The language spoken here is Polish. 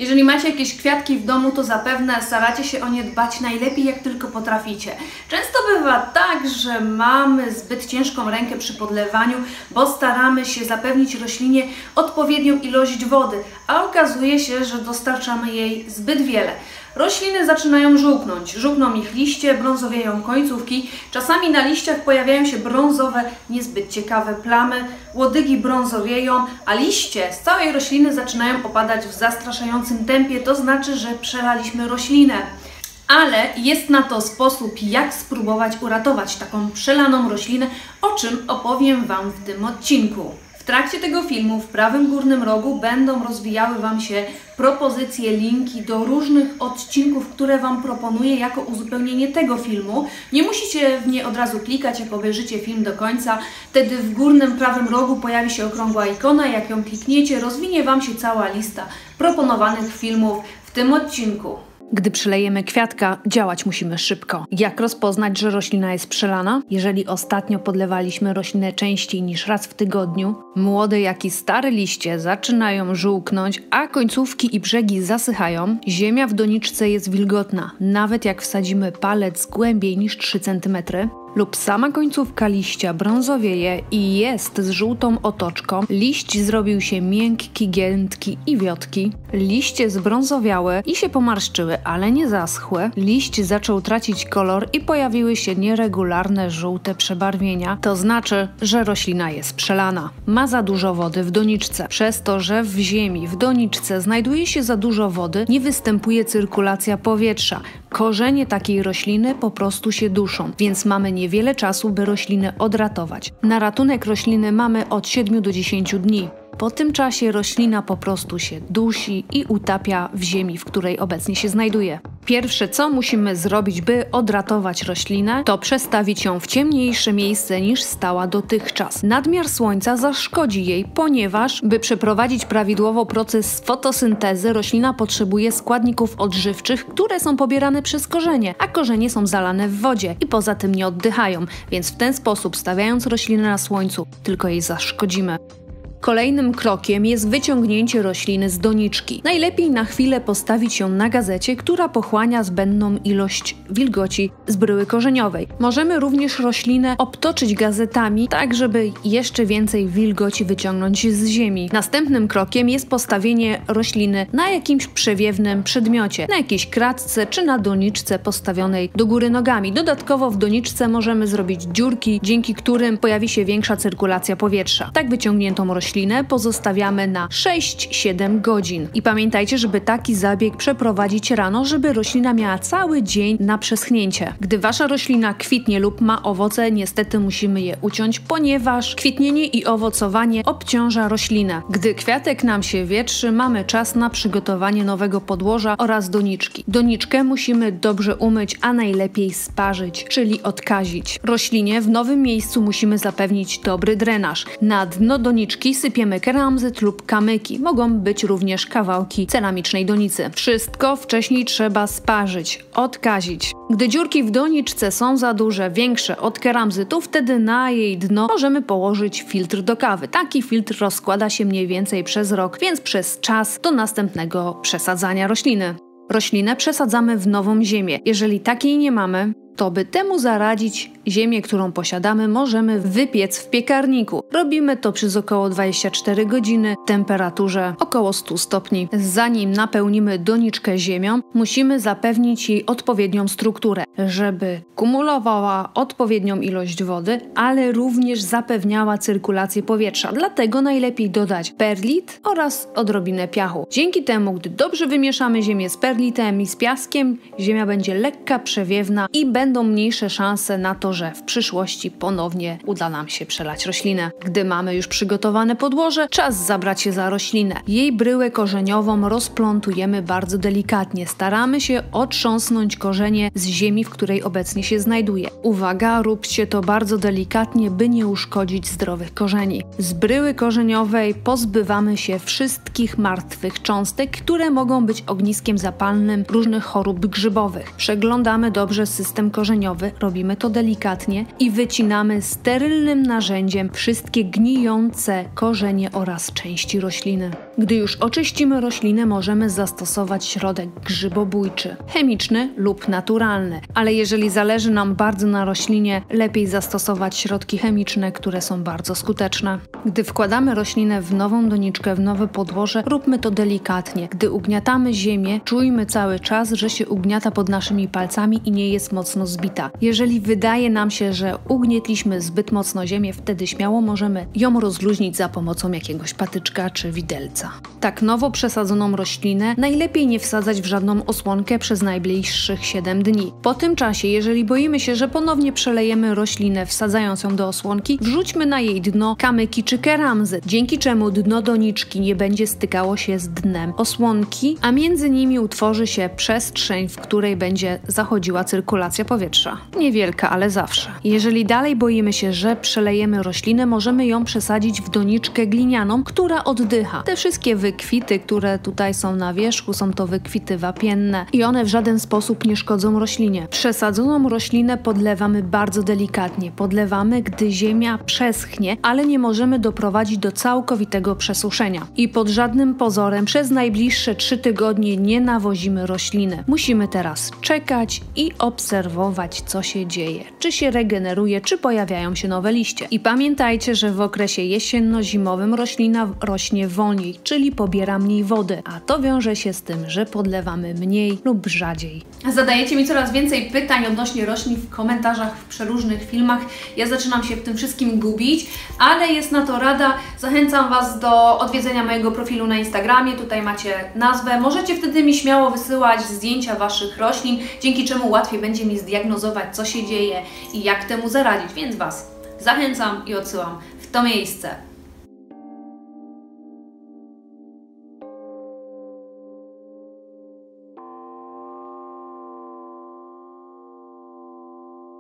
Jeżeli macie jakieś kwiatki w domu, to zapewne staracie się o nie dbać najlepiej jak tylko potraficie. Często bywa tak, że mamy zbyt ciężką rękę przy podlewaniu, bo staramy się zapewnić roślinie odpowiednią ilość wody, a okazuje się, że dostarczamy jej zbyt wiele. Rośliny zaczynają żółknąć, żółkną ich liście, brązowieją końcówki, czasami na liściach pojawiają się brązowe, niezbyt ciekawe plamy, łodygi brązowieją, a liście z całej rośliny zaczynają opadać w zastraszającym tempie, to znaczy, że przelaliśmy roślinę. Ale jest na to sposób, jak spróbować uratować taką przelaną roślinę, o czym opowiem Wam w tym odcinku. W trakcie tego filmu w prawym górnym rogu będą rozwijały Wam się propozycje, linki do różnych odcinków, które Wam proponuję jako uzupełnienie tego filmu. Nie musicie w nie od razu klikać, jak obejrzycie film do końca. Wtedy w górnym prawym rogu pojawi się okrągła ikona. Jak ją klikniecie, rozwinie Wam się cała lista proponowanych filmów w tym odcinku. Gdy przelejemy kwiatka, działać musimy szybko. Jak rozpoznać, że roślina jest przelana? Jeżeli ostatnio podlewaliśmy roślinę częściej niż raz w tygodniu, młode jak i stare liście zaczynają żółknąć, a końcówki i brzegi zasychają, ziemia w doniczce jest wilgotna, nawet jak wsadzimy palec głębiej niż 3 cm, lub sama końcówka liścia brązowieje i jest z żółtą otoczką, liść zrobił się miękki, giętki i wiotki, liście zbrązowiały i się pomarszczyły, ale nie zaschły, liść zaczął tracić kolor i pojawiły się nieregularne żółte przebarwienia, to znaczy, że roślina jest przelana. Ma za dużo wody w doniczce. Przez to, że w ziemi, w doniczce znajduje się za dużo wody, nie występuje cyrkulacja powietrza. Korzenie takiej rośliny po prostu się duszą, więc mamy niewiele czasu, by roślinę odratować. Na ratunek rośliny mamy od 7 do 10 dni. Po tym czasie roślina po prostu się dusi i utapia w ziemi, w której obecnie się znajduje. Pierwsze, co musimy zrobić, by odratować roślinę, to przestawić ją w ciemniejsze miejsce niż stała dotychczas. Nadmiar słońca zaszkodzi jej, ponieważ, by przeprowadzić prawidłowo proces fotosyntezy, roślina potrzebuje składników odżywczych, które są pobierane przez korzenie, a korzenie są zalane w wodzie i poza tym nie oddychają, więc w ten sposób, stawiając roślinę na słońcu, tylko jej zaszkodzimy. Kolejnym krokiem jest wyciągnięcie rośliny z doniczki. Najlepiej na chwilę postawić ją na gazecie, która pochłania zbędną ilość wilgoci z bryły korzeniowej. Możemy również roślinę obtoczyć gazetami, tak żeby jeszcze więcej wilgoci wyciągnąć z ziemi. Następnym krokiem jest postawienie rośliny na jakimś przewiewnym przedmiocie, na jakiejś kratce czy na doniczce postawionej do góry nogami. Dodatkowo w doniczce możemy zrobić dziurki, dzięki którym pojawi się większa cyrkulacja powietrza. Tak wyciągniętą roślinę pozostawiamy na 6-7 godzin. I pamiętajcie, żeby taki zabieg przeprowadzić rano, żeby roślina miała cały dzień na przeschnięcie. Gdy wasza roślina kwitnie lub ma owoce, niestety musimy je uciąć, ponieważ kwitnienie i owocowanie obciąża roślinę. Gdy kwiatek nam się wietrzy, mamy czas na przygotowanie nowego podłoża oraz doniczki. Doniczkę musimy dobrze umyć, a najlepiej sparzyć, czyli odkazić. Roślinie w nowym miejscu musimy zapewnić dobry drenaż. Na dno doniczki sypiemy keramzyt lub kamyki. Mogą być również kawałki ceramicznej donicy. Wszystko wcześniej trzeba sparzyć, odkazić. Gdy dziurki w doniczce są za duże, większe od keramzytu, wtedy na jej dno możemy położyć filtr do kawy. Taki filtr rozkłada się mniej więcej przez rok, więc przez czas do następnego przesadzania rośliny. Roślinę przesadzamy w nową ziemię. Jeżeli takiej nie mamy, to by temu zaradzić, ziemię, którą posiadamy, możemy wypiec w piekarniku. Robimy to przez około 24 godziny w temperaturze około 100 stopni. Zanim napełnimy doniczkę ziemią, musimy zapewnić jej odpowiednią strukturę, żeby kumulowała odpowiednią ilość wody, ale również zapewniała cyrkulację powietrza. Dlatego najlepiej dodać perlit oraz odrobinę piachu. Dzięki temu, gdy dobrze wymieszamy ziemię z perlitem i z piaskiem, ziemia będzie lekka, przewiewna i będą mniejsze szanse na to, że w przyszłości ponownie uda nam się przelać roślinę. Gdy mamy już przygotowane podłoże, czas zabrać się za roślinę. Jej bryłę korzeniową rozplątujemy bardzo delikatnie. Staramy się otrząsnąć korzenie z ziemi, w której obecnie się znajduje. Uwaga, róbcie to bardzo delikatnie, by nie uszkodzić zdrowych korzeni. Z bryły korzeniowej pozbywamy się wszystkich martwych cząstek, które mogą być ogniskiem zapalnym różnych chorób grzybowych. Przeglądamy dobrze system korzeniowy, robimy to delikatnie i wycinamy sterylnym narzędziem wszystkie gnijące korzenie oraz części rośliny. Gdy już oczyścimy roślinę, możemy zastosować środek grzybobójczy, chemiczny lub naturalny, ale jeżeli zależy nam bardzo na roślinie, lepiej zastosować środki chemiczne, które są bardzo skuteczne. Gdy wkładamy roślinę w nową doniczkę, w nowe podłoże, róbmy to delikatnie. Gdy ugniatamy ziemię, czujmy cały czas, że się ugniata pod naszymi palcami i nie jest mocno zbita. Jeżeli wydaje nam się, że ugnietliśmy zbyt mocno ziemię, wtedy śmiało możemy ją rozluźnić za pomocą jakiegoś patyczka czy widelca. Tak nowo przesadzoną roślinę najlepiej nie wsadzać w żadną osłonkę przez najbliższych 7 dni. Po tym czasie, jeżeli boimy się, że ponownie przelejemy roślinę, wsadzając ją do osłonki, wrzućmy na jej dno kamyki czy keramzy, dzięki czemu dno doniczki nie będzie stykało się z dnem osłonki, a między nimi utworzy się przestrzeń, w której będzie zachodziła cyrkulacja powietrza. Niewielka, ale zawsze. Jeżeli dalej boimy się, że przelejemy roślinę, możemy ją przesadzić w doniczkę glinianą, która oddycha. Te wszystkie wykwity, które tutaj są na wierzchu, są to wykwity wapienne i one w żaden sposób nie szkodzą roślinie. Przesadzoną roślinę podlewamy bardzo delikatnie. Podlewamy, gdy ziemia przeschnie, ale nie możemy doprowadzić do całkowitego przesuszenia. I pod żadnym pozorem przez najbliższe 3 tygodnie nie nawozimy rośliny. Musimy teraz czekać i obserwować, co się dzieje. Czy się regeneruje, czy pojawiają się nowe liście. I pamiętajcie, że w okresie jesienno-zimowym roślina rośnie wolniej, czyli pobiera mniej wody, a to wiąże się z tym, że podlewamy mniej lub rzadziej. Zadajecie mi coraz więcej pytań odnośnie roślin w komentarzach w przeróżnych filmach. Ja zaczynam się w tym wszystkim gubić, ale jest na to rada. Zachęcam Was do odwiedzenia mojego profilu na Instagramie. Tutaj macie nazwę. Możecie wtedy mi śmiało wysyłać zdjęcia Waszych roślin, dzięki czemu łatwiej będzie mi zdiagnozować, co się dzieje i jak temu zaradzić. Więc Was zachęcam i odsyłam w to miejsce.